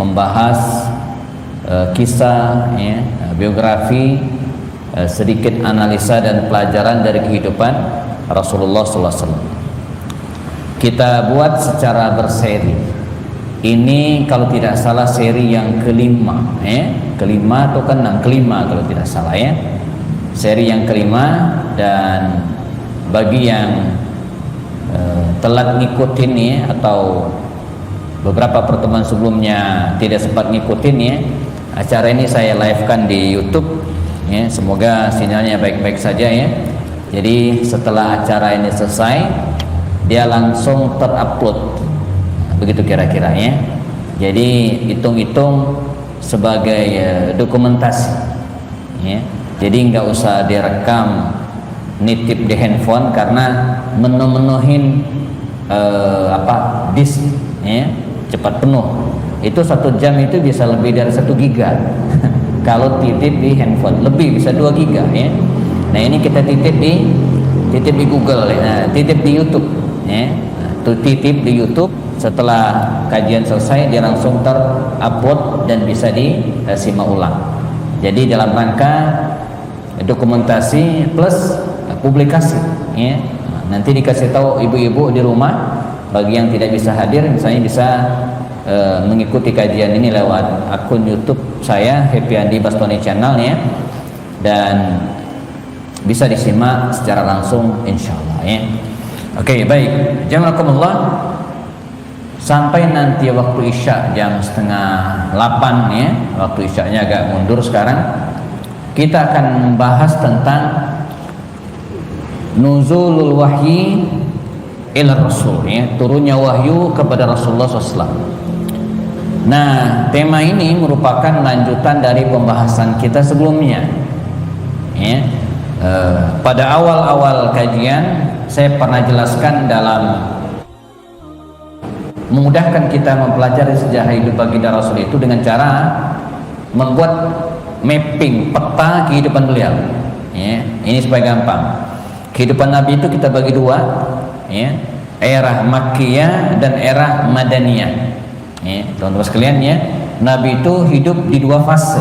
membahas kisah ya, biografi, sedikit analisa dan pelajaran dari kehidupan Rasulullah SAW. Kita buat secara berseri. Ini kalau tidak salah seri yang kelima, kelima atau keenam, kelima kalau tidak salah ya. Seri yang kelima, dan bagi yang telat ngikutin ya, atau beberapa pertemuan sebelumnya tidak sempat ngikutin ya, acara ini saya live-kan di YouTube ya. Semoga sinyalnya baik-baik saja ya. Jadi setelah acara ini selesai, dia langsung terupload, begitu kira-kira ya. Jadi hitung-hitung sebagai dokumentasi ya. Jadi nggak usah direkam, nitip di handphone karena menuhin disk ya, cepat penuh. Itu 1 jam itu bisa lebih dari 1 giga. Kalau titip di handphone lebih bisa 2 giga ya. Nah ini kita titip di Google ya. Nah, titip di YouTube ya. Tuh titip di YouTube, setelah kajian selesai dia langsung terupload dan bisa disimak ulang. Jadi dalam rangka dokumentasi plus publikasi ya. Nanti dikasih tahu ibu-ibu di rumah, bagi yang tidak bisa hadir misalnya bisa mengikuti kajian ini lewat akun YouTube saya, Happy Andi Bastoni Channel ya, dan bisa disimak secara langsung insyaallah ya. Oke, baik. Jazakumullah. Sampai nanti waktu Isya jam 7:30 ya. Waktu Isyanya agak mundur sekarang. Kita akan membahas tentang nuzulul wahyi ila rasul ya, turunnya wahyu kepada Rasulullah SAW. Nah, tema ini merupakan lanjutan dari pembahasan kita sebelumnya ya. Pada awal-awal kajian saya pernah jelaskan dalam memudahkan kita mempelajari sejarah hidup baginda Rasul itu dengan cara membuat mapping peta kehidupan beliau ya. Ini supaya gampang. Kehidupan Nabi itu kita bagi 2 ya, era Makkiyah dan era Madaniyah ya, teman-teman sekalian ya. Nabi itu hidup di 2 fase.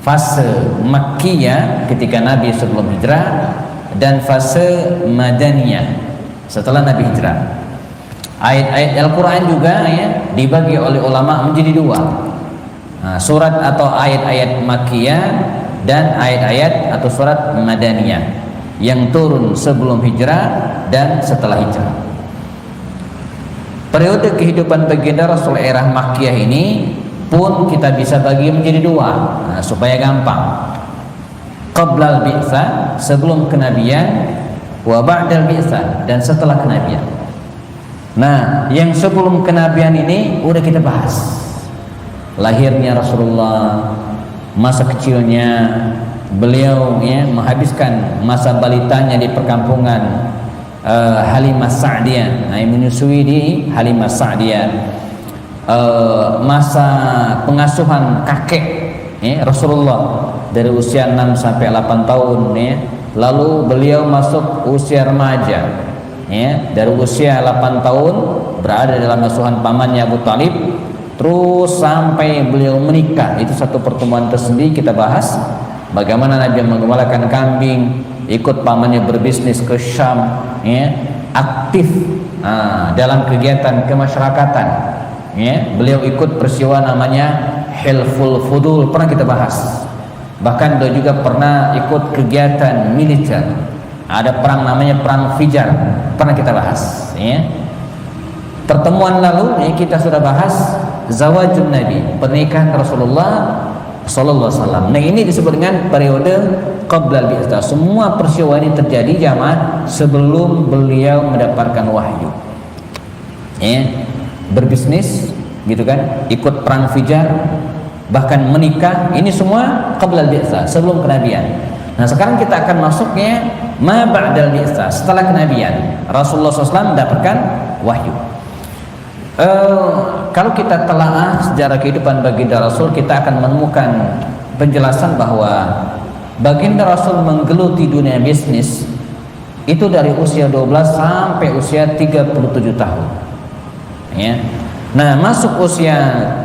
Fase Makkiyah ketika Nabi sebelum hijrah, dan fase Madaniyah setelah Nabi hijrah. Ayat-ayat Al-Quran juga ya dibagi oleh ulama menjadi 2. Nah, surat atau ayat-ayat Makkiyah dan ayat-ayat atau surat Madaniyah yang turun sebelum hijrah dan setelah hijrah. Periode kehidupan baginda Rasul era Makkiyah ini pun kita bisa bagi menjadi 2 supaya gampang. Qablal bi'tsah, sebelum kenabian, wa ba'dal bi'tsah, dan setelah kenabian. Nah, yang sebelum kenabian ini udah kita bahas. Lahirnya Rasulullah, masa kecilnya beliau ya, menghabiskan masa balitanya di perkampungan Halimah Sa'diyah, menyusui di Halimah Sa'diyah. Masa pengasuhan kakek ya, Rasulullah dari usia 6 sampai 8 tahun ya. Lalu beliau masuk usia remaja ya, dari usia 8 tahun berada dalam asuhan pamannya Abu Talib, terus sampai beliau menikah. Itu satu pertemuan tersendiri kita bahas. Bagaimana Nabi menggembalakan kambing, ikut pamannya berbisnis ke Syam ya, aktif dalam kegiatan kemasyarakatan ya. Beliau ikut peristiwa namanya Hilful Fudul, pernah kita bahas. Bahkan beliau juga pernah ikut kegiatan militer. Ada perang namanya perang Fijar, pernah kita bahas ya. Pertemuan lalu ya, kita sudah bahas zawajun Nabi, pernikahan Rasulullah Sallallahu Alaihi Wasallam. Nah, ini disebut dengan periode Qablal Bi'tsah. Semua peristiwa ini terjadi zaman sebelum beliau mendapatkan wahyu ya. Berbisnis gitu kan, ikut perang Fijar, bahkan menikah, ini semua Qablal Bi'tsah, sebelum kenabian. Nah, sekarang kita akan masuknya ma ba'dal bi'tsah, setelah kenabian. Rasulullah SAW mendapatkan wahyu. Kalau kita telaah sejarah kehidupan baginda Rasul, kita akan menemukan penjelasan bahwa baginda Rasul menggeluti dunia bisnis itu dari usia 12 sampai usia 37 tahun ya. Nah, masuk usia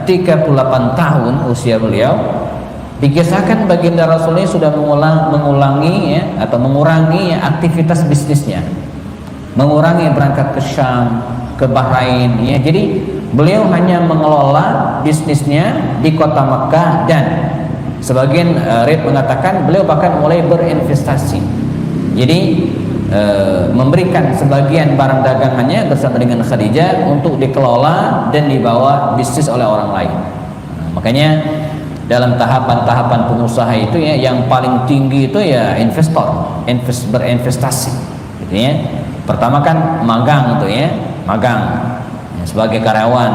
38 tahun usia beliau, dikisahkan baginda Rasul ini sudah mengurangi ya, atau mengurangi aktivitas bisnisnya, mengurangi berangkat ke Syam, ke Bahrain ya. Jadi beliau hanya mengelola bisnisnya di kota Mekah, dan sebagian riwayat mengatakan beliau bahkan mulai berinvestasi. Jadi memberikan sebagian barang dagangannya bersama dengan Khadijah untuk dikelola dan dibawa bisnis oleh orang lain. Nah, makanya dalam tahapan-tahapan pengusaha itu ya, yang paling tinggi itu ya investor, berinvestasi gitu ya. Pertama kan magang itu ya, magang ya, sebagai karyawan,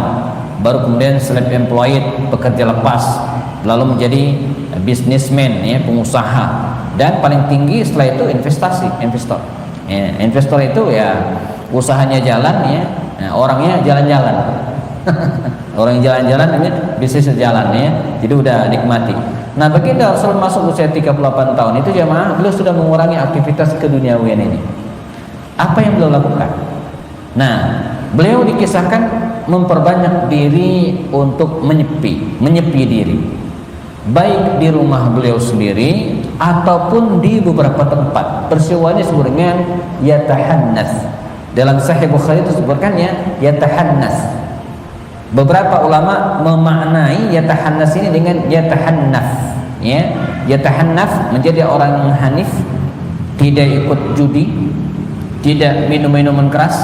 baru kemudian self employed, pekerja lepas, lalu menjadi businessman ya, pengusaha, dan paling tinggi setelah itu investasi, investor ya. Investor itu ya usahanya jalan ya, orangnya jalan-jalan orang jalan-jalan ini bisnis jalan ya, jadi udah nikmati. Nah, baginda Rasul masuk usia 38 tahun itu jemaah, beliau sudah mengurangi aktivitas keduniawian ini. Apa yang beliau lakukan? Nah, beliau dikisahkan memperbanyak diri untuk menyepi diri, baik di rumah beliau sendiri ataupun di beberapa tempat. Peristiwa ini disebut dengan yatahannas. Dalam Sahih Bukhari itu disebutkannya yatahannas. Beberapa ulama memaknai yatahannas ini dengan yatahannaf ya. Yatahannaf menjadi orang yang hanif, tidak ikut judi, tidak minum minuman keras,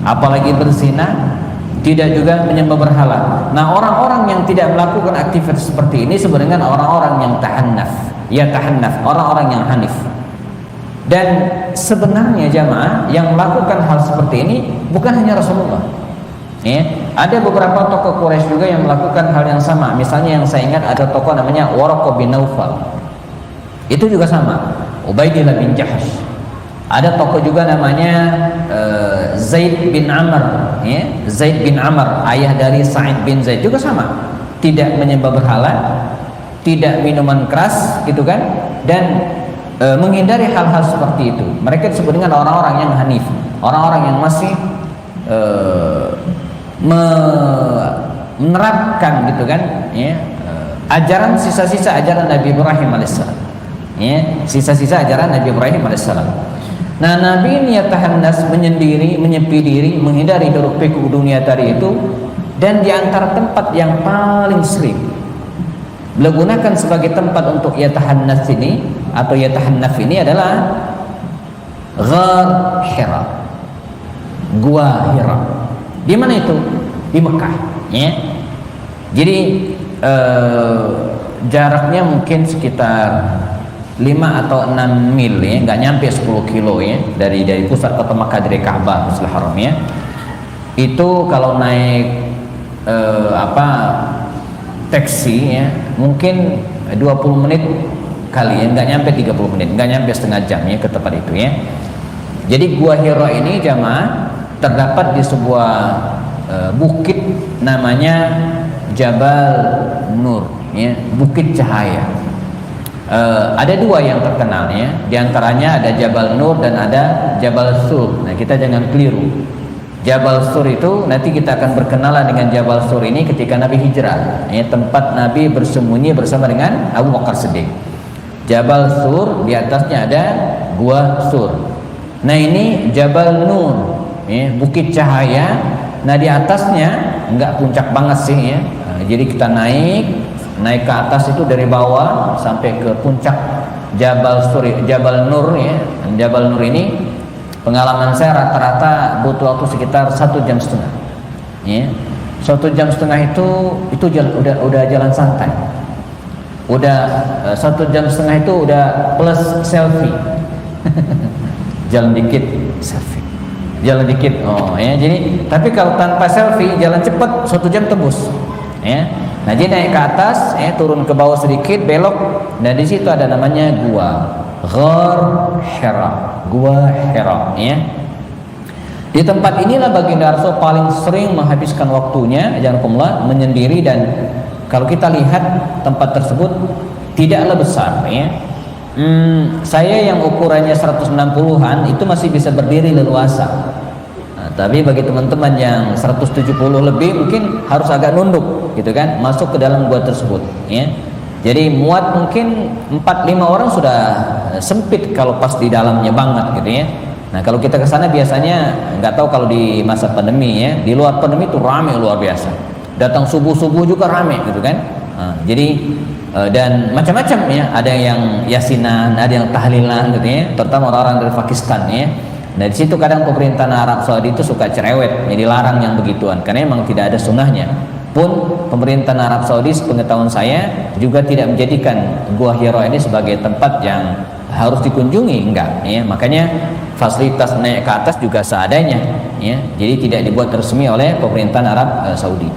apalagi berzina, tidak juga menyembah berhala. Nah, orang-orang yang tidak melakukan aktivitas seperti ini sebenarnya orang-orang yang tahannaf, ya tahannaf, orang-orang yang hanif. Dan sebenarnya jamaah yang melakukan hal seperti ini bukan hanya Rasulullah ya, ada beberapa tokoh Quraisy juga yang melakukan hal yang sama. Misalnya yang saya ingat ada tokoh namanya Waraqah bin Naufal, itu juga sama, Ubaidillah bin Jahash. Ada tokoh juga namanya Zaid bin Amr ya. Zaid bin Amr, ayah dari Sa'id bin Zaid, juga sama, tidak menyembah berhala, tidak minuman keras gitu kan, dan menghindari hal-hal seperti itu. Mereka disebut dengan orang-orang yang hanif, orang-orang yang masih menerapkan gitu kan ya, ajaran sisa-sisa ajaran Nabi Ibrahim alaihissalam ya, sisa-sisa ajaran Nabi Ibrahim alaihissalam. Nah, Nabi ini yatahannas, menyendiri, menyepi diri, menghindari hiruk pikuk dunia tadi itu. Dan di antara tempat yang paling sering beliau gunakan sebagai tempat untuk yatahannas ini atau yatahannaf ini adalah Ghar Hira, Gua Hira. Di mana itu? Di Mekah ya. Jadi jaraknya mungkin sekitar 5 atau 6 mil ya, nggak nyampe 10 kilo ya, dari pusat kota Makkah, dari Ka'bah Masjidil Haram ya. Itu kalau naik taksi ya, mungkin 20 menit kali ya, nggak nyampe 30 menit, nggak nyampe setengah jam ya ke tempat itu ya. Jadi Gua Hira ini jamaah terdapat di sebuah bukit namanya Jabal Nur ya, Bukit Cahaya. Ada dua yang terkenal ya, diantaranya ada Jabal Nur dan ada Jabal Sur. Nah, kita jangan keliru. Jabal Sur itu nanti kita akan berkenalan dengan Jabal Sur ini ketika Nabi hijrah ya, tempat Nabi bersembunyi bersama dengan Abu Bakar Siddiq. Jabal Sur, di atasnya ada Gua Sur. Nah, ini Jabal Nur ya, Bukit Cahaya. Nah, di atasnya enggak puncak banget sih ya. Nah, jadi kita naik ke atas itu dari bawah sampai ke puncak Jabal Nur ya. Jabal Nur ini pengalaman saya rata-rata butuh waktu sekitar 1,5 jam ya. 1,5 jam itu udah jalan santai. Udah 1,5 jam itu udah plus selfie. Jalan dikit selfie, jalan dikit ya. Jadi tapi kalau tanpa selfie jalan cepat 1 jam tembus ya. Nah, jadi naik ke atas ya, turun ke bawah sedikit, belok. Nah, di situ ada namanya Gua Ghar Hira, Gua Hira ya. Di tempat inilah baginda Rasul paling sering menghabiskan waktunya janganlah menyendiri. Dan kalau kita lihat tempat tersebut tidaklah besar ya. Saya yang ukurannya 160-an itu masih bisa berdiri leluasa. Nah, Tapi bagi teman-teman yang 170 lebih mungkin harus agak nunduk gitu kan, masuk ke dalam gua tersebut ya. Jadi muat mungkin 4-5 orang sudah sempit kalau pas di dalamnya banget gitu ya. Nah kalau kita ke sana biasanya nggak tahu kalau di masa pandemi ya, di luar pandemi itu rame luar biasa. Datang subuh-subuh juga rame gitu kan. Nah, jadi dan macam-macam ya, ada yang yasinan, ada yang tahlilan gitu ya, terutama orang-orang dari Pakistan ya. Nah di situ kadang pemerintahan Arab Saudi itu suka cerewet, jadi larang yang begituan karena memang tidak ada sunnahnya. Pun pemerintahan Arab Saudi sepengetahuan saya juga tidak menjadikan Gua Hira ini sebagai tempat yang harus dikunjungi, enggak ya. Makanya fasilitas naik ke atas juga seadanya ya. Jadi tidak dibuat resmi oleh pemerintahan Arab Saudi.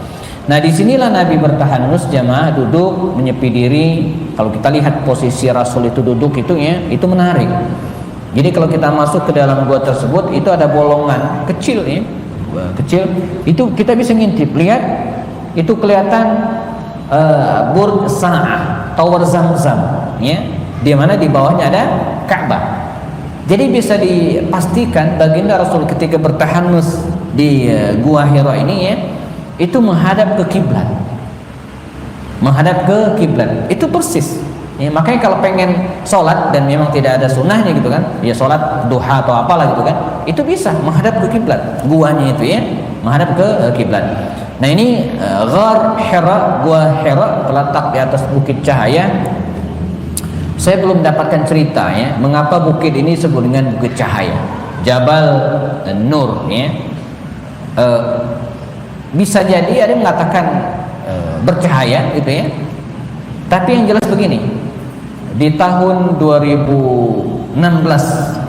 Nah disinilah Nabi bertahanus, jamaah duduk menyepi diri. Kalau kita lihat posisi Rasul itu duduk itu ya, itu menarik. Jadi kalau kita masuk ke dalam gua tersebut itu ada bolongan kecil ya, kecil. Itu kita bisa ngintip, lihat itu kelihatan Burj Sa'ah, Tower Zamzam ya, di mana di bawahnya ada Ka'bah. Jadi bisa dipastikan baginda Rasul ketika bertahanus di Gua Hira ini ya, itu menghadap ke kiblat. Menghadap ke kiblat. Itu persis. Ya, makanya kalau pengen sholat dan memang tidak ada sunnahnya gitu kan, ya sholat duha atau apalah gitu kan, itu bisa menghadap ke kiblat. Guanya itu ya, menghadap ke kiblat. Nah ini Ghar Hira, Gua Hira terletak di atas bukit cahaya. Saya belum mendapatkan cerita ya, mengapa bukit ini disebut dengan bukit cahaya, Jabal Nur ya. Bisa jadi ada yang mengatakan bercahaya gitu ya. Tapi yang jelas begini, di tahun 2016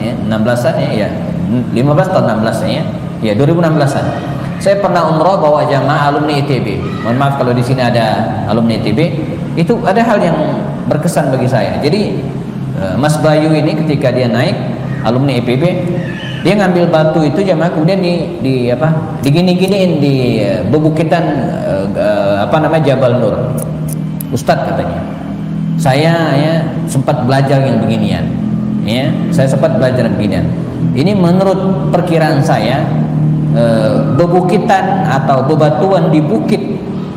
ya, 16-an ya, 15 tahun 16 ya, 2016-an. Saya pernah umroh bawa jamaah alumni ITB. Mohon maaf kalau di sini ada alumni ITB. Itu ada hal yang berkesan bagi saya. Jadi Mas Bayu ini ketika dia naik alumni IPB, dia ngambil batu itu jamaah kemudian digini-giniin di bebukitan Jabal Nur. Ustadz katanya, saya ya sempat belajar yang beginian. Ya, saya sempat belajar yang beginian. Ini menurut perkiraan saya, bebukitan atau bebatuan di bukit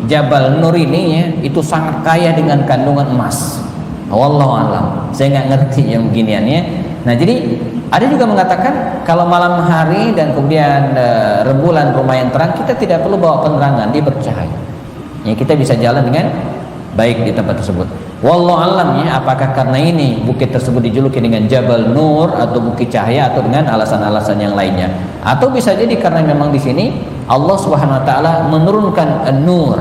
Jabal Nur ini ya, itu sangat kaya dengan kandungan emas. Wallahu a'lam. Saya nggak ngerti yang beginian ya. Nah jadi ada juga mengatakan kalau malam hari dan kemudian rembulan lumayan terang, kita tidak perlu bawa penerangan, dia bercahaya. Ya, kita bisa jalan dengan baik di tempat tersebut. Wallahu a'lam ya, apakah karena ini bukit tersebut dijuluki dengan Jabal Nur atau bukit cahaya atau dengan alasan-alasan yang lainnya. Atau bisa jadi karena memang di sini Allah Subhanahu wa taala menurunkan An-Nur.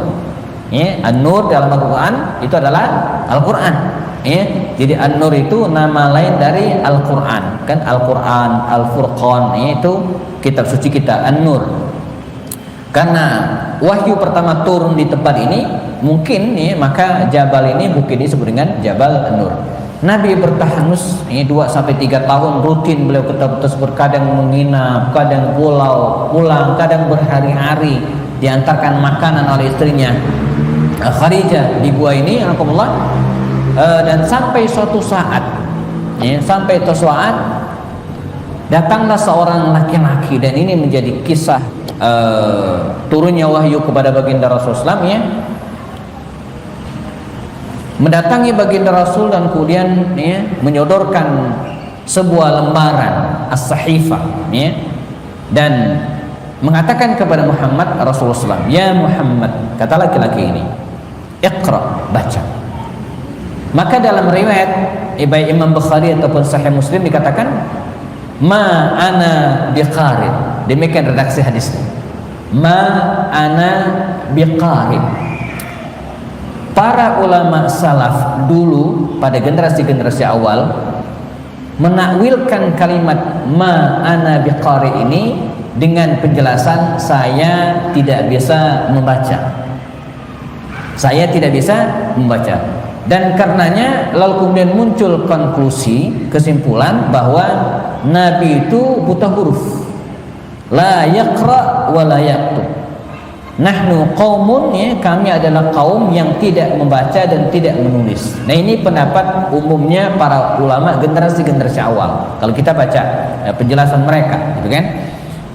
Ya, An-Nur dalam Al-Qur'an itu adalah Al-Qur'an. Ya, jadi An-Nur itu nama lain dari Al-Qur'an. Kan Al-Qur'an, Al-Furqan, itu kitab suci kita An-Nur. Karena wahyu pertama turun di tempat ini, mungkin ya, maka Jabal ini, bukit ini disebut dengan Jabal An-Nur. Nabi bertahanus 2-3 tahun rutin beliau ke tempat tersebut, kadang menginap, kadang pulang, kadang berhari-hari diantarkan makanan oleh istrinya Khadijah di gua ini, alhamdulillah. Dan sampai suatu saat datanglah seorang laki-laki, dan ini menjadi kisah turunnya wahyu kepada baginda Rasulullah ya. Mendatangi baginda Rasul dan kemudian ya, menyodorkan sebuah lembaran as-sahifah ya, dan mengatakan kepada Muhammad Rasulullah SAW, ya Muhammad, kata laki-laki ini, Iqra, baca. Maka dalam riwayat baik Imam Bukhari ataupun Sahih Muslim dikatakan ma ana biqari, demikian redaksi hadisnya, ma ana biqari. Para ulama salaf dulu pada generasi-generasi awal menakwilkan kalimat ma ana biqari ini dengan penjelasan saya tidak bisa membaca. Saya tidak bisa membaca. Dan karenanya lalu kemudian muncul konklusi, kesimpulan bahwa Nabi itu buta huruf. La yaqra wa la yaktub. Nahnu qaumun ya, kami adalah kaum yang tidak membaca dan tidak menulis. Nah ini pendapat umumnya para ulama generasi-generasi awal. Kalau kita baca penjelasan mereka, gitu kan?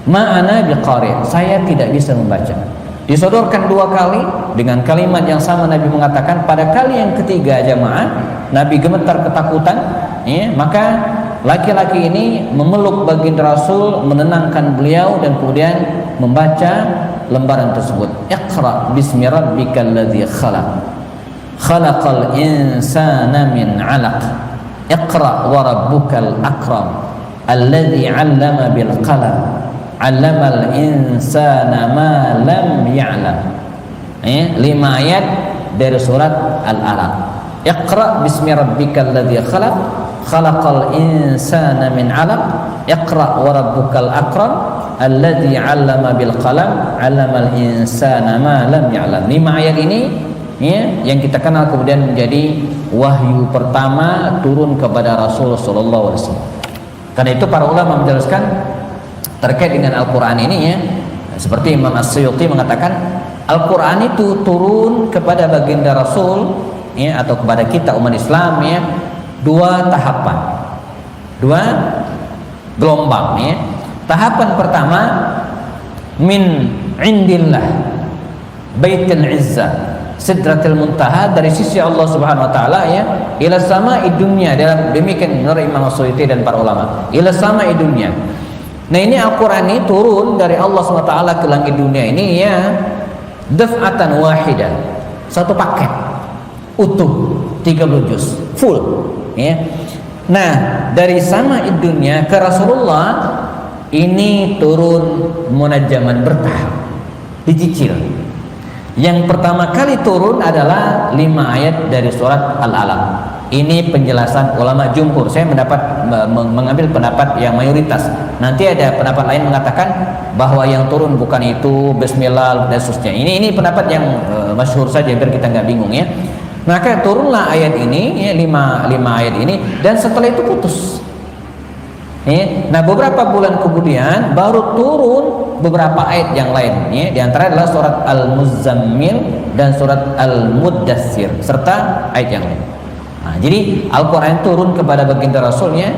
Ma'ana biqari, saya tidak bisa membaca. Disodorkan 2 kali dengan kalimat yang sama. Nabi mengatakan pada kali yang ketiga jamaah, Nabi gemetar ketakutan, ya, maka laki-laki ini memeluk baginda Rasul, menenangkan beliau dan kemudian membaca lembaran tersebut. Iqra bismi rabbikal ladzi khalaq, khalaqal insana min 'alaq, iqra wa rabbukal akram, alladzi 'allama bil qalam, 'allamal insana ma lam ya'lam. 5 ayat dari surat Al-Alaq. Iqra bismi rabbikal ladzi khalaq, khalaqal insana min 'alaq, iqra wa rabbukal akram, alladzi 'allama bil qalam, 'allamal insana ma lam ya'lam. 5 ayat ini, ya, yang kita kenal kemudian menjadi wahyu pertama turun kepada Rasul sallallahu alaihi wasallam. Karena itu para ulama menjelaskan terkait dengan Al-Quran ini, ya, seperti Imam As-Suyuti mengatakan Al-Quran itu turun kepada baginda Rasul, ya, atau kepada kita umat Islam, ya, 2 tahapan, 2 gelombang, ya. Tahapan pertama min indillah baitul izzah sidratil muntaha, dari sisi Allah Subhanahu wa taala, ya, ila sama'i dunya, dalam demikian menurut Imam As-Suyuti dan para ulama, ila sama'i dunya. Nah, ini Al-Quran ini turun dari Allah SWT ke langit dunia ini, ya, daf'atan wahidah, satu paket utuh 30 juz full, ya. Nah, dari sama dunia ke Rasulullah ini turun munajjaman, bertahap, dicicil. Yang pertama kali turun adalah 5 ayat dari surat Al-Alaq. Ini penjelasan ulama jumhur. Saya mengambil pendapat yang mayoritas. Nanti ada pendapat lain mengatakan bahwa yang turun bukan itu, Bismillah dan seterusnya. Ini pendapat yang masyhur saja biar kita nggak bingung, ya. Maka turunlah ayat ini, ya, 5 ayat ini, dan setelah itu putus. Ya. Nah, beberapa bulan kemudian baru turun beberapa ayat yang lain, ya. Di antara adalah surat Al-Muzammil dan surat Al-Muddatsir serta ayat yang lain. Nah, jadi Al-Quran turun kepada baginda Rasulnya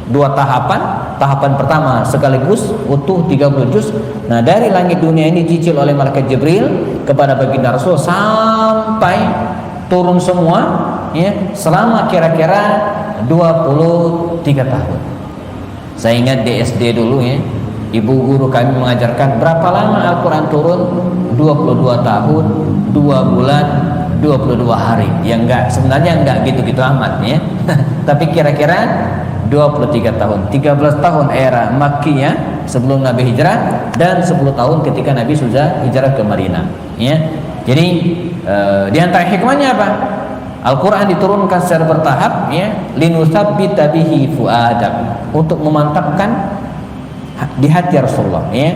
2 tahapan. Tahapan pertama sekaligus utuh 30 juz. Nah, dari langit dunia ini dicicil oleh malaikat Jibril kepada baginda Rasul sampai turun semua, ya, selama kira-kira 23 tahun. Saya ingat di SD dulu, ya, ibu guru kami mengajarkan berapa lama Al-Quran turun, 22 tahun 2 bulan 22 hari. Ya enggak, sebenarnya enggak gitu-gitu amat, ya. Tapi kira-kira 23 tahun, 13 tahun era Makkiyah sebelum Nabi hijrah, dan 10 tahun ketika Nabi sudah hijrah ke Madinah, ya. Jadi di antara hikmahnya apa? Al-Quran diturunkan secara bertahap, ya, linutsabbita bihi fuadak, untuk memantapkan di hati Rasulullah, ya.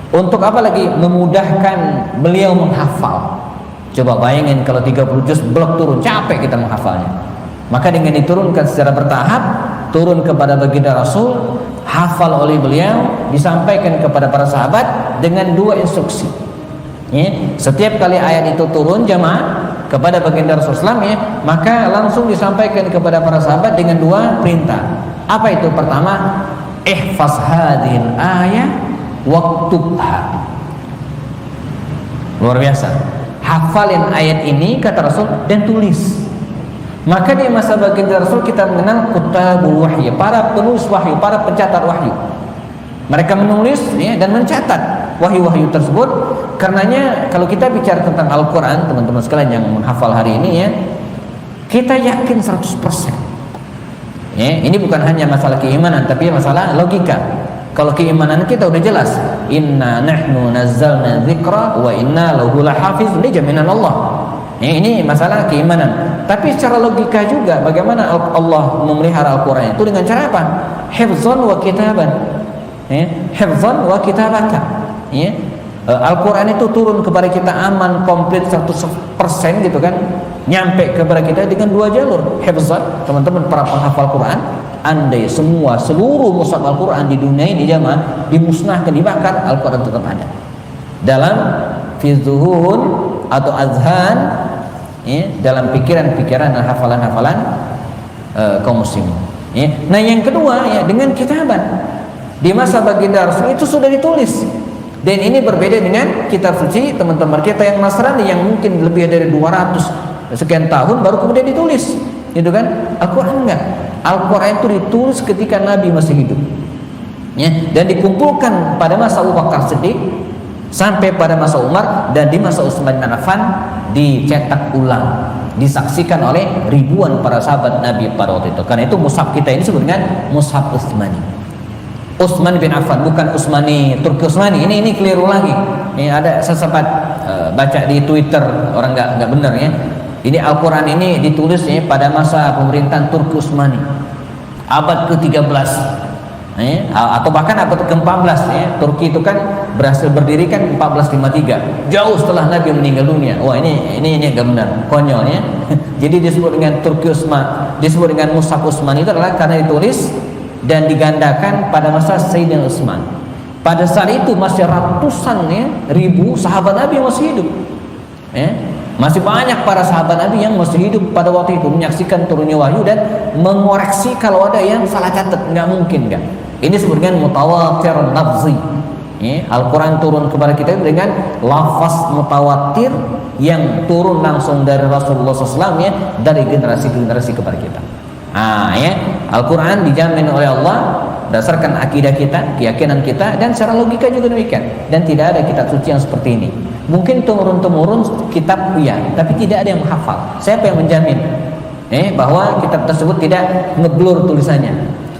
Untuk apa lagi? Memudahkan beliau menghafal. Coba bayangin kalau 30 juz blok turun, capek kita menghafalnya. Maka dengan diturunkan secara bertahap, turun kepada baginda Rasul, hafal oleh beliau, disampaikan kepada para sahabat dengan 2 instruksi, ya. Setiap kali ayat itu turun jamaah kepada baginda Rasulullah, ya, maka langsung disampaikan kepada para sahabat dengan 2 perintah. Apa itu? Pertama, ihfaz hadhil ayat waktubha. Luar biasa. Hafalin ayat ini, kata Rasul, dan tulis. Maka di masa baginda Rasul kita mengenal kutabul wahyi, para penulis wahyu, para pencatat wahyu. Mereka menulis, ya, dan mencatat wahyu-wahyu tersebut. Karenanya kalau kita bicara tentang Al-Quran, teman-teman sekalian yang menghafal hari ini, ya, kita yakin 100%. Ya, ini bukan hanya masalah keimanan, tapi masalah logika. Kalau keimanan kita udah jelas, inna nahnu nazzalna dzikra wa inna lahu lahafiz, ini jaminan Allah. Ya, ini masalah keimanan. Tapi secara logika juga, bagaimana Allah memelihara Al-Quran itu dengan cara apa? Hifzan wa kitaban, ya, hifzan wa kitabatan, ya. Al-Quran itu turun kepada kita aman, komplit 100% gitu kan, nyampe kepada kita dengan 2 jalur. Hifzan, teman-teman para penghafal Quran, andai seluruh mushaf Al-Quran di dunia ini jamaah dimusnahkan, dibakar, Al-Quran tetap ada dalam fizuhun atau azhan, ya, dalam pikiran-pikiran dan hafalan-hafalan kaum muslimin, ya. Nah, yang kedua, ya, dengan kitaban. Di masa baginda Rasul itu sudah ditulis. Dan ini berbeda dengan kitab suci teman-teman kita yang Nasrani yang mungkin lebih dari 200 sekian tahun baru kemudian ditulis, gitu kan? Al-Quran enggak. Al-Quran itu ditulis ketika Nabi masih hidup, ya, dan dikumpulkan pada masa Abu Bakar Siddiq sampai pada masa Umar, dan di masa Utsman bin Affan dicetak ulang, disaksikan oleh ribuan para sahabat Nabi pada waktu itu. Karena itu mushaf kita ini disebut dengan mushaf Utsmani. Utsman bin Affan, bukan Utsmani, Turki Utsmani. Ini keliru lagi. Ini ada saya sempat baca di Twitter, orang nggak benar ya. Ini Al-Quran ini ditulis ya pada masa pemerintahan Turki Utsmani, abad ke-13 atau bahkan abad ke-14 ya. Turki itu kan berhasil berdiri kan 1453, jauh setelah Nabi meninggal dunia. Wah, ini nggak benar, konyol ya. Jadi disebut dengan Turki Utsmani, disebut dengan mushaf Utsmani itu adalah karena ditulis dan digandakan pada masa Sayyidina Utsman. Pada saat itu masih ratusan ya, ribu sahabat Nabi yang masih hidup, ya. Masih banyak para sahabat Nabi yang masih hidup pada waktu itu menyaksikan turunnya wahyu dan mengoreksi kalau ada yang salah catat. Nggak mungkin kan? Ini disebut dengan mutawatir lafzi. Ya, Al-Quran turun kepada kita dengan lafaz mutawatir yang turun langsung dari Rasulullah SAW ya, dari generasi ke generasi kepada kita. Ya, Al-Quran dijamin oleh Allah berdasarkan akidah kita, keyakinan kita, dan secara logika juga demikian. Dan tidak ada kitab suci yang seperti ini. Mungkin turun-temurun kitab ya, tapi tidak ada yang menghafal. Siapa yang menjamin bahwa kitab tersebut tidak ngeblur tulisannya?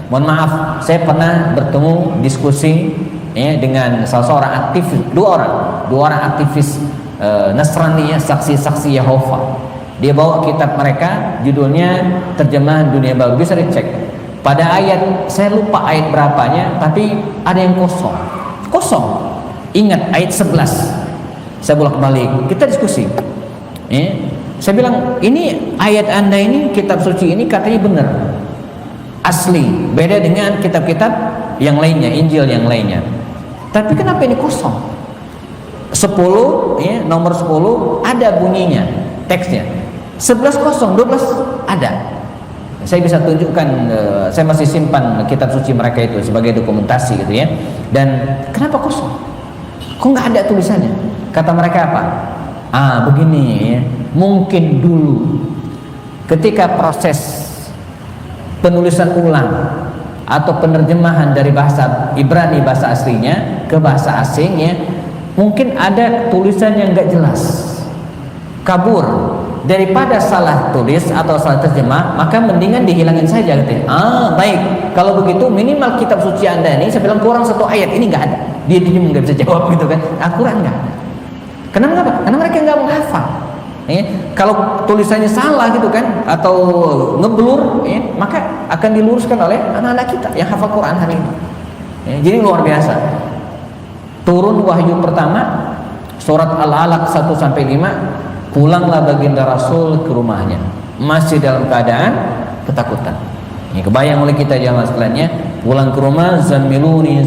Mohon maaf, saya pernah bertemu diskusi dengan salah seorang aktivis, dua orang aktivis Nasrani ya, saksi-saksi Yehova. Dia bawa kitab mereka, judulnya Terjemahan Dunia Baru, bisa dicek. Pada ayat, saya lupa ayat berapanya, tapi ada yang kosong. Ingat ayat 11. Saya bolak-balik, kita diskusi. Saya bilang, ini ayat Anda ini, kitab suci ini katanya benar, asli, beda dengan kitab-kitab yang lainnya, Injil yang lainnya. Tapi kenapa ini kosong? 10, nomor 10 ada bunyinya, teksnya. 11 kosong, 12 ada. Saya bisa tunjukkan, saya masih simpan kitab suci mereka itu sebagai dokumentasi gitu ya. Dan kenapa kosong? Kok nggak ada tulisannya? Kata mereka apa? Begini ya, mungkin dulu ketika proses penulisan ulang atau penerjemahan dari bahasa Ibrani, bahasa aslinya, ke bahasa asingnya, mungkin ada tulisan yang nggak jelas, kabur. Daripada salah tulis atau salah terjemah, maka mendingan dihilangin saja gitu. Baik, kalau begitu minimal kitab suci Anda ini, saya bilang kurang satu ayat, ini nggak ada. Dia nggak bisa jawab gitu kan? Kurang nggak ada. Kenapa? Karena mereka nggak menghafal. Kalau tulisannya salah gitu kan, atau ngeblur, maka akan diluruskan oleh anak-anak kita yang hafal Quran hari ini. Jadi luar biasa. Turun wahyu pertama, surat Al-Alaq 1-5. Pulanglah baginda Rasul ke rumahnya, masih dalam keadaan ketakutan. Ini kebayang oleh kita jamaah sekalian, pulang ke rumah, zamiluni,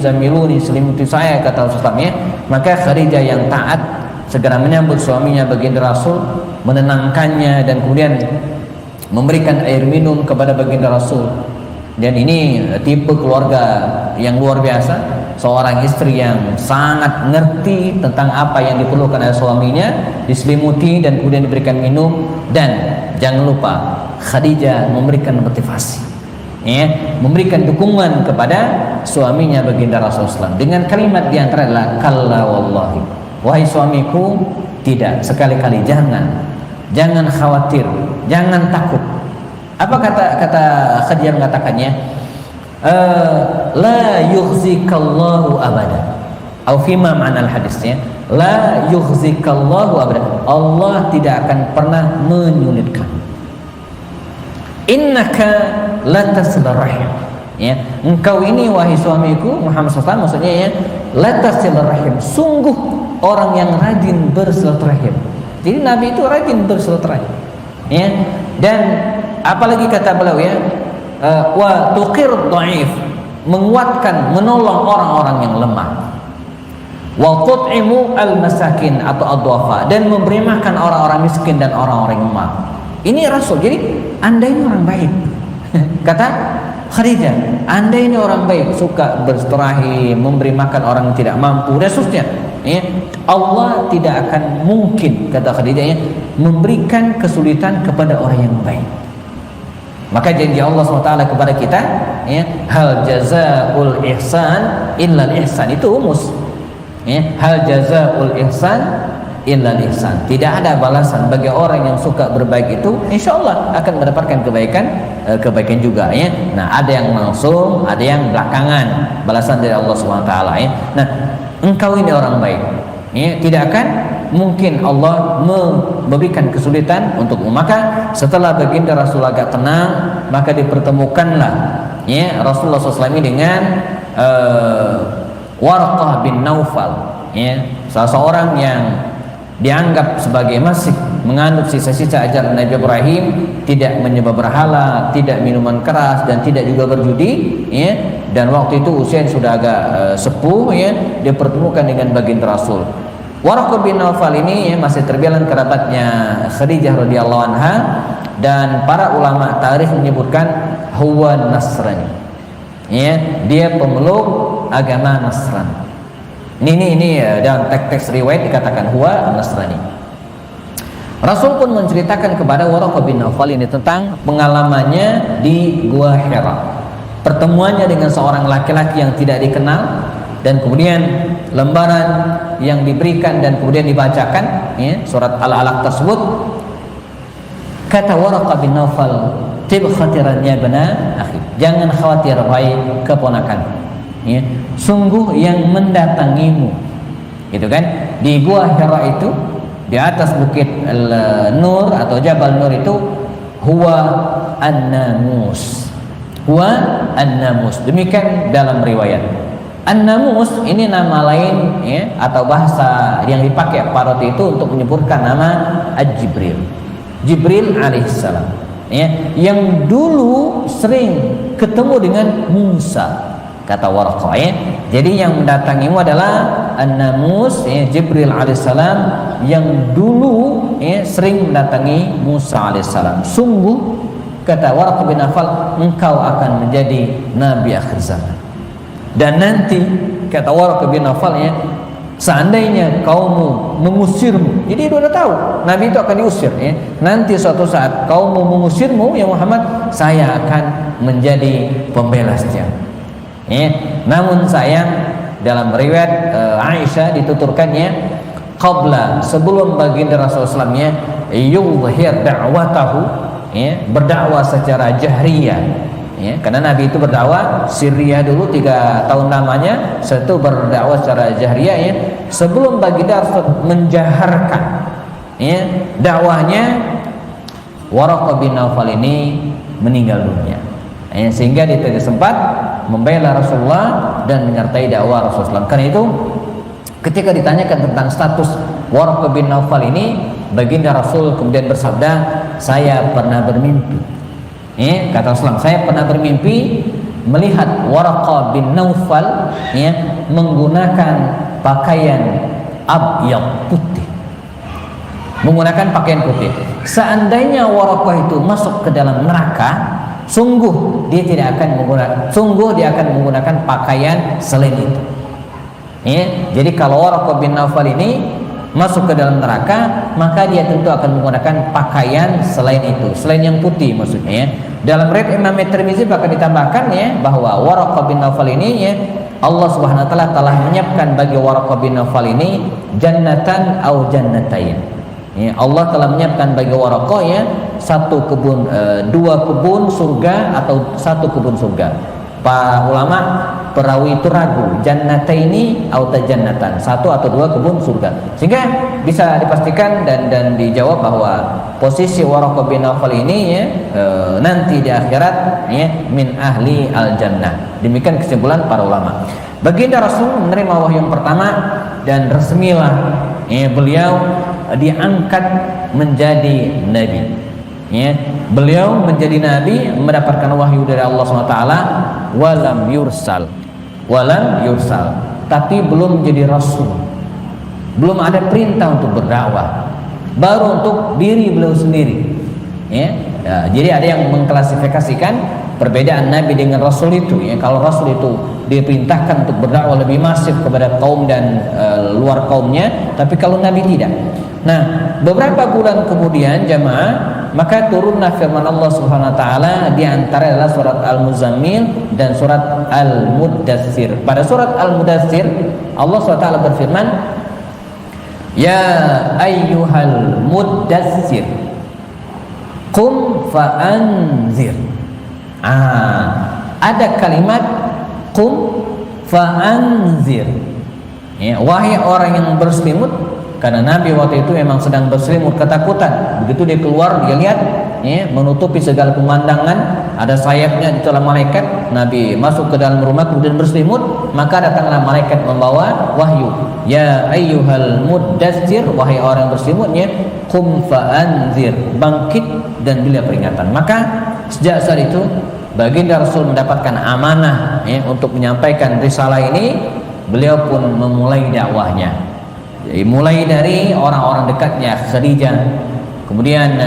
selimuti saya, kata Rasulullah. Maka Khadijah yang taat segera menyambut suaminya baginda Rasul, menenangkannya, dan kemudian memberikan air minum kepada baginda Rasul. Dan ini tipe keluarga yang luar biasa. Seorang istri yang sangat ngerti tentang apa yang diperlukan oleh suaminya, diselimuti dan kemudian diberikan minum. Dan jangan lupa Khadijah memberikan motivasi, memberikan dukungan kepada suaminya baginda Rasulullah dengan kalimat di antara adalah kalla wallahi, wahai suamiku, tidak, sekali-kali jangan khawatir, jangan takut. Apa kata Khadijah mengatakannya? La yukhzikallahu abada, atau fima ma'nal hadisnya, la yukhzikallahu abada, Allah tidak akan pernah menyulitkan. Innaka latasil rahim, engkau ini wahai suamiku Muhammad SAW, maksudnya latasil rahim, sungguh orang yang rajin bersilaturahim. Jadi Nabi itu rajin bersilaturahim, dan apalagi kata beliau wa tuqir dhaif, menguatkan, menolong orang-orang yang lemah, wa tut'imu al-masakin atau ad-duafa, dan memberi makan orang-orang miskin dan orang-orang yang lemah. Ini Rasul. Jadi Anda ini orang baik. Kata Khadijah, Anda ini orang baik, suka bersilaturahim, memberi makan orang yang tidak mampu dan seterusnya. Ya, Allah tidak akan mungkin, kata Khadijah, ya, memberikan kesulitan kepada orang yang baik. Maka janji Allah SWT kepada kita, ya, hal jazaul ihsan illal ihsan, itu umus. Ya, hal jazaul ihsan illal ihsan. Tidak ada balasan bagi orang yang suka berbaik itu, insya Allah akan mendapatkan kebaikan juga, ya. Nah, ada yang langsung, ada yang belakangan balasan dari Allah SWT, ya. Nah, engkau ini orang baik, ya, tidak akan mungkin Allah memberikan kesulitan untukmu. Maka setelah baginda Rasul agak tenang, maka dipertemukanlah, ya, Rasulullah SAW dengan Warqah bin Naufal, ya, salah seorang yang dianggap sebagai masih menganut sisa-sisa ajaran Nabi Ibrahim, tidak menyembah berhala, tidak minuman keras, dan tidak juga berjudi, ya. Dan waktu itu usia sudah agak sepuh, ya, dipertemukan dengan baginda Rasul. Warqah bin Naufal ini, ya, masih terbilang kerabatnya Khadijah radhiyallahu anha, dan para ulama tarikh menyebutkan huwa Nasrani, ya, dia pemeluk agama Nasrani. Ini dalam teks-teks riwayat dikatakan huwa Nasrani. Rasul pun menceritakan kepada Warqah bin Naufal ini tentang pengalamannya di Gua Hira, pertemuannya dengan seorang laki-laki yang tidak dikenal, dan kemudian lembaran yang diberikan dan kemudian dibacakan, ya, surat Al-Alaq tersebut. Kata Warqah bin Naufal, tib khatiran ya bana akhi, jangan khawatir wahai keponakan, ya, sungguh yang mendatangimu, gitu kan, di Gua Hira itu, di atas bukit Nur atau Jabal Nur itu, huwa An-Namus, huwa An-Namus, demikian dalam riwayat. An-Namus ini nama lain, ya, atau bahasa yang dipakai pada waktu itu untuk menyebutkan nama Jibril, Jibril alaihissalam, ya, yang dulu sering ketemu dengan Musa, kata Warqah, ya. Jadi yang mendatangimu adalah An-Namus, ya, Jibril alaihissalam, yang dulu, ya, sering mendatangi Musa alaihissalam. Sungguh, kata Warqah bin Naufal, engkau akan menjadi nabi akhir zaman. Dan nanti, kata Warqah bin Naufal, ya, seandainya kaummu mengusirmu, jadi dia sudah tahu nabi itu akan diusir, ya. Nanti suatu saat kaummu mengusirmu, ya Muhammad, saya akan menjadi pembelasnya. Ya, namun sayang, dalam riwayat Aisyah dituturkannya, qabla, sebelum baginda Rasulullah SAW, yuzhir da'watahu, ya, berdakwah secara jahriyah, ya, karena Nabi itu berdakwah sirriyah dulu 3 tahun lamanya, setelah itu berdakwah secara jahriyah, ya. Sebelum baginda Rasul menjaharkan, ya, dakwahnya, Warqah bin Naufal ini meninggal dunia, ya, sehingga dia tidak sempat membela Rasulullah dan menyertai dakwah Rasulullah. Karena itu ketika ditanyakan tentang status Warqah bin Naufal ini, baginda Rasul kemudian bersabda, saya pernah bermimpi, ya, kata Rasulullah, saya pernah bermimpi melihat Warqah bin Naufal, ya, menggunakan pakaian abyad, putih, menggunakan pakaian putih. Seandainya Warqah itu masuk ke dalam neraka, sungguh dia akan menggunakan pakaian selain itu, ya. Jadi kalau Warqah bin Naufal ini masuk ke dalam neraka, maka dia tentu akan menggunakan pakaian selain itu, selain yang putih maksudnya, ya. Dalam riwayat Imam Tirmizi bahkan ditambahkan, ya, bahwa Warqah bin Naufal ini, ya, Allah Subhanahu wa taala telah menyiapkan bagi Warqah bin Naufal ini jannatan au jannatain, ya. Allah telah menyiapkan bagi Warqah, ya, 2 kebun surga atau 1 kebun surga. Para ulama perawi itu ragu, jannataini atau jannatan, 1 atau 2 kebun surga, sehingga bisa dipastikan dan dijawab bahwa posisi Warqah bin Naufal ini, ya, nanti di akhirat, ya, min ahli al jannah. Demikian kesimpulan para ulama. Baginda Rasul menerima wahyu yang pertama dan resmilah, ya, beliau diangkat menjadi nabi, ya. Beliau menjadi nabi, mendapatkan wahyu dari Allah SWT, walam yursal, tapi belum menjadi rasul, belum ada perintah untuk berdakwah, baru untuk diri beliau sendiri, ya. Jadi ada yang mengklasifikasikan perbedaan Nabi dengan Rasul itu ya, kalau Rasul itu diperintahkan untuk berdakwah lebih masif kepada kaum dan luar kaumnya, tapi kalau Nabi tidak. Nah, beberapa bulan kemudian jamaah, maka turunlah firman Allah Subhanahu wa taala, di antara adalah surat Al-Muzammil dan surat Al-Muddatsir. Pada surat Al-Muddatsir Allah Subhanahu wa taala berfirman, ya ayyuhal muddatsir qum fa'anzir. Ada kalimat qum fa'anzir ya, wahai orang yang berselimut, karena Nabi waktu itu memang sedang berselimut ketakutan. Begitu dia keluar, dia lihat ya, menutupi segala pemandangan, ada sayapnya di dalam malaikat. Nabi masuk ke dalam rumah kemudian berselimut, maka datanglah malaikat membawa wahyu, ya ayyuhal muddatsir, wahai orang berselimutnya, qum fa'anzir, bangkit dan berilah peringatan. Maka sejak saat itu baginda Rasul mendapatkan amanah ya, untuk menyampaikan risalah ini. Beliau pun memulai dakwahnya. Jadi, mulai dari orang-orang dekatnya Khadijah, kemudian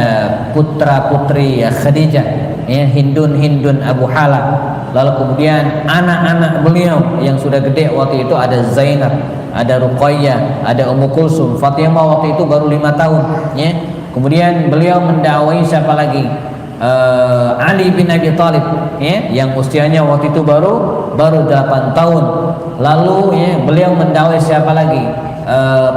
putra-putri Khadijah ya, Hindun Abu Hala, lalu kemudian anak-anak beliau yang sudah gede waktu itu, ada Zainab, ada Ruqayyah, ada Ummu Kulsum. Fatimah waktu itu baru 5 tahun ya. Kemudian beliau mendakwai siapa lagi? Ali bin Abi Thalib ya, yang usianya waktu itu baru 8 tahun. Lalu ya, beliau mendakwai siapa lagi?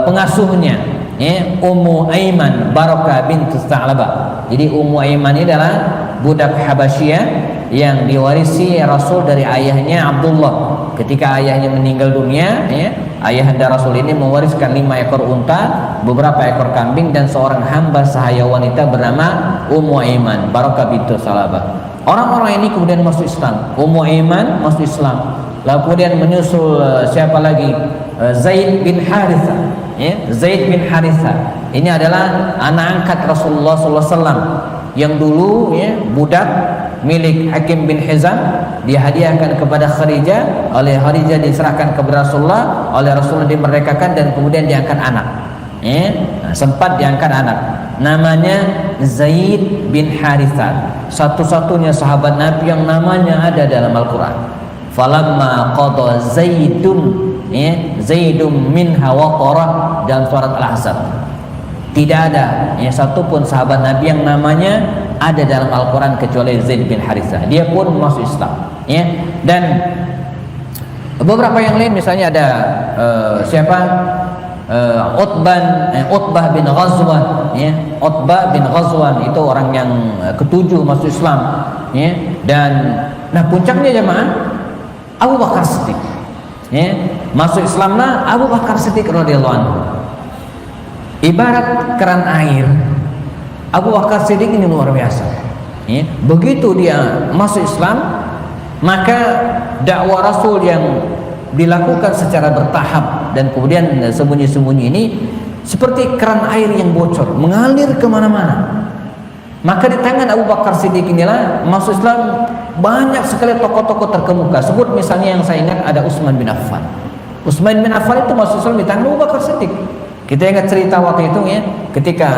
Pengasuhnya ya, Ummu Aiman Barakah bintu Tha'labah. Jadi Ummu Aiman ini adalah budak Habasyah yang diwarisi Rasul dari ayahnya Abdullah. Ketika ayahnya meninggal dunia ya, ayahanda Rasul ini mewariskan 5 ekor unta, beberapa ekor kambing, dan seorang hamba sahaya wanita bernama Ummu Aiman Barakah bintu Tha'labah. Orang-orang ini kemudian masuk Islam. Ummu Aiman masuk Islam. Lalu kemudian menyusul siapa lagi? Zaid bin Haritha ya, Zaid bin Haritha ini adalah anak angkat Rasulullah SAW yang dulu ya, budak milik Hakim bin Hizam, dihadiahkan kepada Khadijah, oleh Khadijah diserahkan kepada Rasulullah, oleh Rasulullah dimerdekakan dan kemudian diangkat anak ya. Sempat diangkat anak, namanya Zaid bin Haritha, satu-satunya sahabat Nabi yang namanya ada dalam Al-Quran. Falamma qada Zaidun ya, Zaidum minha waqara, dalam surat Al-Ahzab. Tidak ada ya, satupun sahabat Nabi yang namanya ada dalam Al-Quran kecuali Zaid bin Harithah. Dia pun masuk Islam ya. Dan beberapa yang lain, misalnya ada siapa? Utbah bin Ghazwan ya. Utbah bin Ghazwan itu orang yang ketujuh masuk Islam ya. Dan nah, puncaknya jemaah, Abu Bakar Siddiq ya, masuk Islamnya Abu Bakar Siddiq radhiyallahu anhu. Ibarat keran air, Abu Bakar Siddiq ini luar biasa ya. Begitu dia masuk Islam, maka dakwah Rasul yang dilakukan secara bertahap dan kemudian sembunyi-sembunyi ini seperti keran air yang bocor, mengalir kemana-mana. Maka di tangan Abu Bakar Siddiq inilah masuk Islam banyak sekali tokoh-tokoh terkemuka. Sebut misalnya yang saya ingat ada Utsman bin Affan. Utsman bin Affan itu masuk Islam di tangan Abu Bakar Siddiq. Kita ingat cerita waktu itu ya, ketika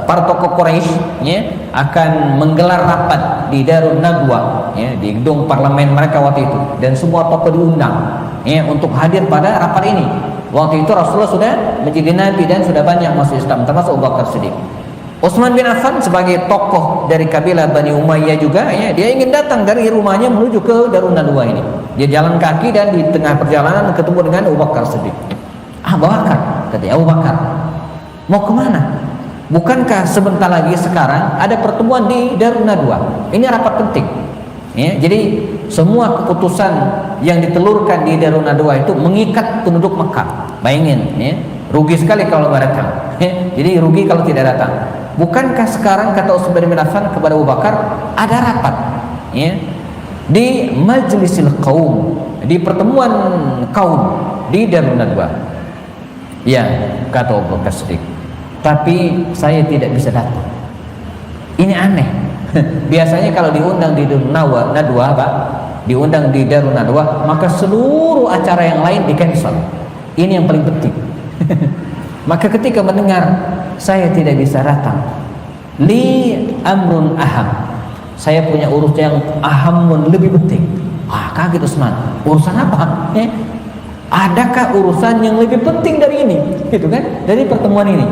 para tokoh Quraisy ya akan menggelar rapat di Darun Nadwa ya, di gedung parlemen mereka waktu itu, dan semua tokoh diundang ya untuk hadir pada rapat ini. Waktu itu Rasulullah sudah menjadi nabi dan sudah banyak masuk Islam, termasuk Abu Bakar Siddiq. Utsman bin Affan sebagai tokoh dari kabilah Bani Umayyah juga ya, dia ingin datang dari rumahnya menuju ke Darun Nadwa ini. Dia jalan kaki dan di tengah perjalanan ketemu dengan Abu Bakar Siddiq. Abu Bakar, kata Abu Bakar, mau kemana? Bukankah sebentar lagi sekarang ada pertemuan di Darun Nadwa? Ini rapat penting ya, jadi semua keputusan yang ditelurkan di Darun Nadwa itu mengikat penduduk Mekah. Bayangin ya, rugi sekali kalau nggak datang ya, jadi rugi kalau tidak datang. Bukankah sekarang, kata Utsman bin Affan kepada Abu Bakar, ada rapat ya, di majlisil qaum, di pertemuan kaum di Darun Nadwa. Ya, kata Abu Bakar Siddiq, tapi saya tidak bisa datang. Ini aneh. Biasanya kalau diundang di Darun Nadwa, Pak, diundang di Darun Nadwa, maka seluruh acara yang lain di-cancel. Ini yang paling penting. Maka ketika mendengar saya tidak bisa datang, li amrun aham, Saya punya urusan yang ahamun, lebih penting. Kaget Utsman. Urusan apa? Adakah urusan yang lebih penting dari ini? Gitu kan? Dari pertemuan ini.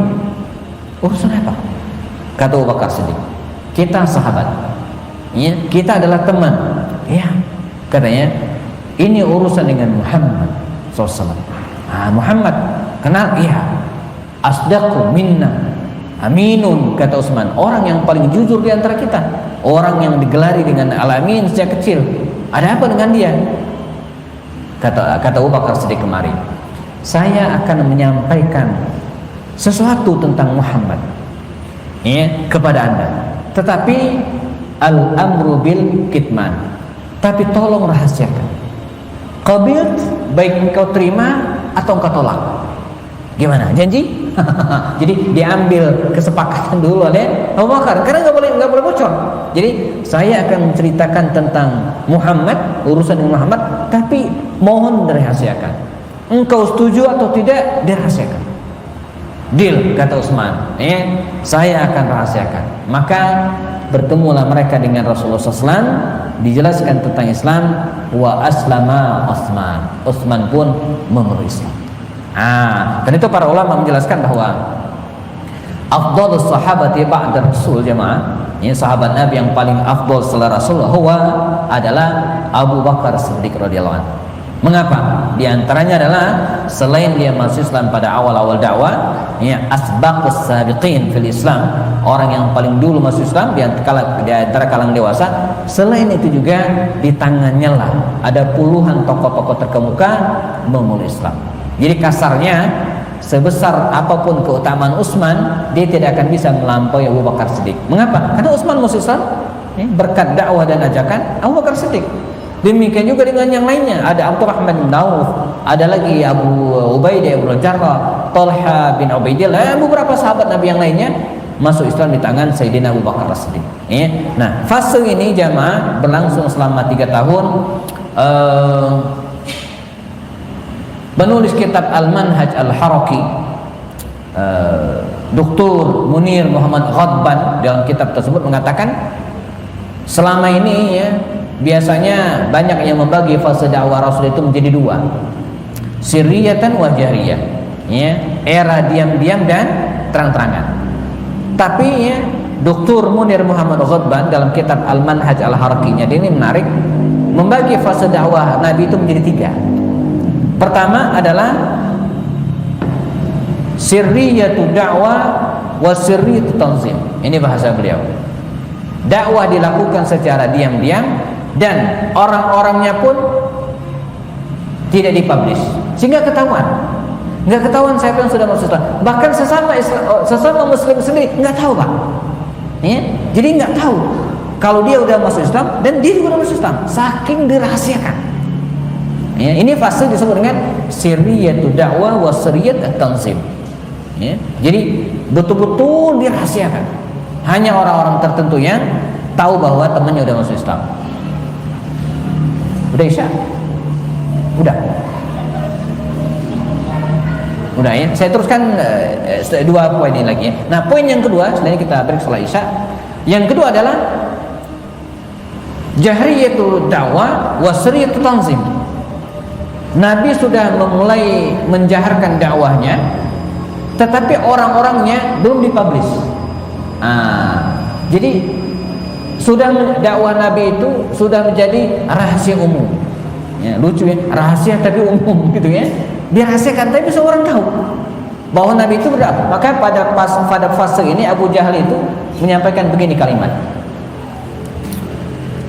Urusan apa? Kata Abu Bakar Siddiq, kita sahabat. Ya, kita adalah teman. Ya, katanya, ini urusan dengan Muhammad SAW. Muhammad, kenal? Iya. Asdaqu minna aminun, kata Utsman, orang yang paling jujur di antara kita, orang yang digelari dengan Al-Amin sejak kecil. Ada apa dengan dia? Kata Abu Bakar Siddiq kemarin, saya akan menyampaikan sesuatu tentang Muhammad kepada Anda, tetapi al-amru bil kitman, tapi tolong rahasiakan. Qabilt, baik engkau terima atau engkau tolak. Gimana? Janji? Jadi diambil kesepakatan dulu oleh Abu Bakar, karena nggak boleh bocor. Jadi saya akan menceritakan tentang Muhammad, urusan dengan Muhammad, tapi mohon dirahasiakan. Engkau setuju atau tidak, dirahasiakan. Deal, kata Utsman. Saya akan rahasiakan. Maka bertemulah mereka dengan Rasulullah SAW, dijelaskan tentang Islam. Wa aslama Utsman. Utsman pun memeluk Islam. Dan itu para ulama menjelaskan bahwa afdhalus sahabati ba'da Rasul, jemaah, sahabat Nabi yang paling afdal setelah Rasul adalah Abu Bakar Siddiq radhiyallahu anhu. Mengapa? Di antaranya adalah selain dia masuk Islam pada awal-awal dakwah, asbaqus sabiqin fil Islam, orang yang paling dulu masuk Islam di antara kalangan dewasa. Selain itu juga di tangannya lah ada puluhan tokoh-tokoh terkemuka memeluk Islam. Jadi kasarnya, sebesar apapun keutamaan Utsman, dia tidak akan bisa melampaui Abu Bakar Siddiq. Mengapa? Karena Utsman masuk Islam berkat dakwah dan ajakan Abu Bakar Siddiq. Demikian juga dengan yang lainnya, ada Abdurrahman bin Auf, ada lagi Abu Ubaidah bin Jarrah, Talha bin Ubaidillah, beberapa sahabat Nabi yang lainnya masuk Islam di tangan Sayyidina Abu Bakar Siddiq. Nah, fase ini jamaah berlangsung selama 3 tahun. Penulis kitab Al-Manhaj Al-Haraki, Dr. Munir Muhammad Ghadban, dalam kitab tersebut mengatakan, selama ini biasanya banyak yang membagi fase dakwah Rasul itu menjadi 2, sirriyatan wa jahriyah, era diam-diam dan terang-terangan. Tapi Dr. Munir Muhammad Ghadban dalam kitab Al-Manhaj Al-Harakinya, ini menarik, membagi fase dakwah Nabi itu menjadi 3. Pertama adalah sirriyatu da'wah wa sirriyatu tanzim. Ini bahasa beliau. Dakwah dilakukan secara diam-diam dan orang-orangnya pun tidak dipublish, sehingga ketahuan. Nggak ketahuan siapa yang sudah masuk Islam. Bahkan sesama Muslim sendiri nggak tahu, Pak. Jadi nggak tahu kalau dia udah masuk Islam dan dia juga udah masuk Islam, saking dirahasiakan. Ini fase disebut dengan sirriyatu da'wah wa sirriyatu tanzim. Jadi betul-betul dirahasiakan. Hanya orang-orang tertentu yang tahu bahwa temannya udah masuk Islam. Udah Isya? Udah ya. Saya teruskan 2 poin ini lagi. Nah, poin yang kedua, sebenarnya kita break setelah Isya. Yang kedua adalah jahriyatu da'wah wa sirriyatu tanzim. Nabi sudah memulai menjaharkan dakwahnya, tetapi orang-orangnya belum dipublish. Jadi sudah dakwah Nabi itu sudah menjadi rahasia umum. Lucu rahasia tapi umum gitu dirahasiakan, tapi semua orang tahu bahwa Nabi itu berdakwah. Maka pada fase ini Abu Jahal itu menyampaikan begini kalimat: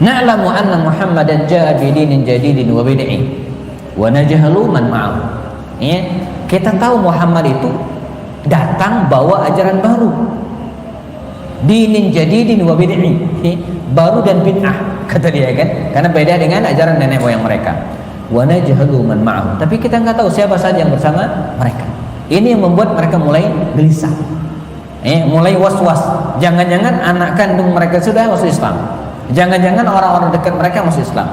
Na'lamu anna Muhammadan ja'a bi dinin jadidin wa bid'in wa najhalu man ma'ahu. Kita tahu Muhammad itu datang bawa ajaran baru, dinin jadidin wa bid'in, baru dan bid'ah, kata dia kan, karena beda dengan ajaran nenek moyang mereka. Wa najhalu man ma'ahu, tapi kita nggak tahu siapa saja yang bersama mereka. Ini yang membuat mereka mulai gelisah, mulai was-was. Jangan-jangan anak kandung mereka sudah masuk Islam, jangan-jangan orang-orang dekat mereka masuk Islam.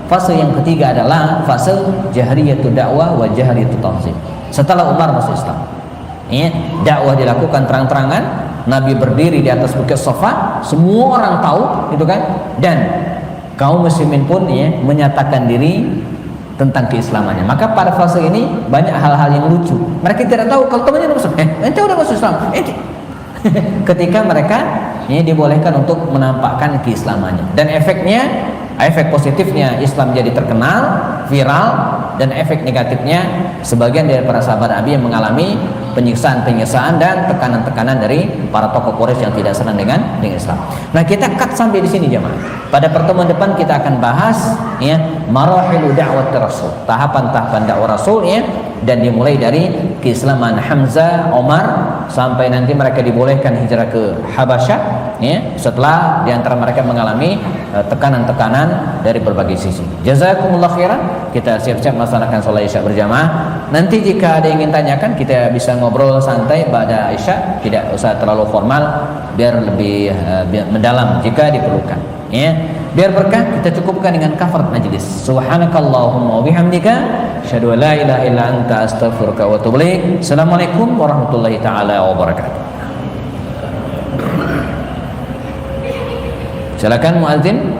Fase yang ketiga adalah fase jahriyatu dakwah wa jahriyatu tanzim. Setelah Umar masuk Islam, dakwah dilakukan terang-terangan, Nabi berdiri di atas bukit Safa, semua orang tahu itu kan, dan kaum muslimin pun ya menyatakan diri tentang keislamannya. Maka pada fase ini banyak hal-hal yang lucu. Mereka tidak tahu kalau temannya udah masuk, ente udah masuk Islam, ente. Ketika mereka ini dibolehkan untuk menampakkan keislamannya, dan efek positifnya Islam jadi terkenal, viral, dan efek negatifnya sebagian dari para sahabat Nabi yang mengalami penyiksaan dan tekanan-tekanan dari para tokoh Quraisy yang tidak senang dengan Islam. Nah, kita cut sampai di sini jemaah. Pada pertemuan depan kita akan bahas ya marahilu da'wat Rasul, tahapan-tahapan dakwah Rasul ya, dan dimulai dari keislaman Hamzah, Omar, sampai nanti mereka dibolehkan hijrah ke Habasyah ya, setelah diantara mereka mengalami tekanan-tekanan dari berbagai sisi. Jazakumullah khairan. Kita siap-siap melaksanakan sholat Isya berjamaah. Nanti jika ada yang ingin tanyakan, kita bisa ngobrol santai pada Isya, tidak usah terlalu formal, biar lebih mendalam jika diperlukan ya. Biar berkah, kita cukupkan dengan kafarat majlis. Subhanakallahumma wa bihamdika asyhadu an la ilaha illa anta astaghfiruka wa atubu ilaik. Assalamualaikum warahmatullahi taala wabarakatuh. Silakan muadzin.